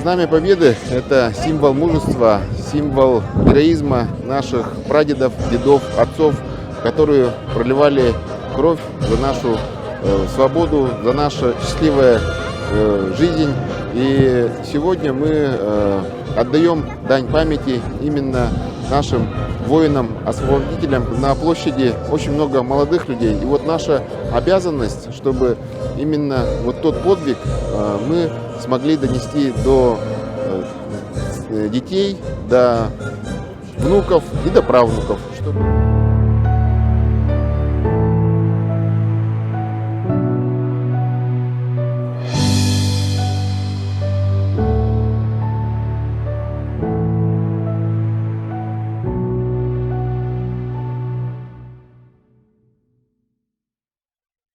Знамя Победы – это символ мужества, символ героизма наших прадедов, дедов, отцов, которые проливали кровь за нашу свободу, за нашу счастливую жизнь. И сегодня мы отдаем дань памяти именно нашим воинам-освободителям. На площади очень много молодых людей. И вот наша обязанность, чтобы именно вот тот подвиг мы смогли донести до детей, до внуков и до правнуков.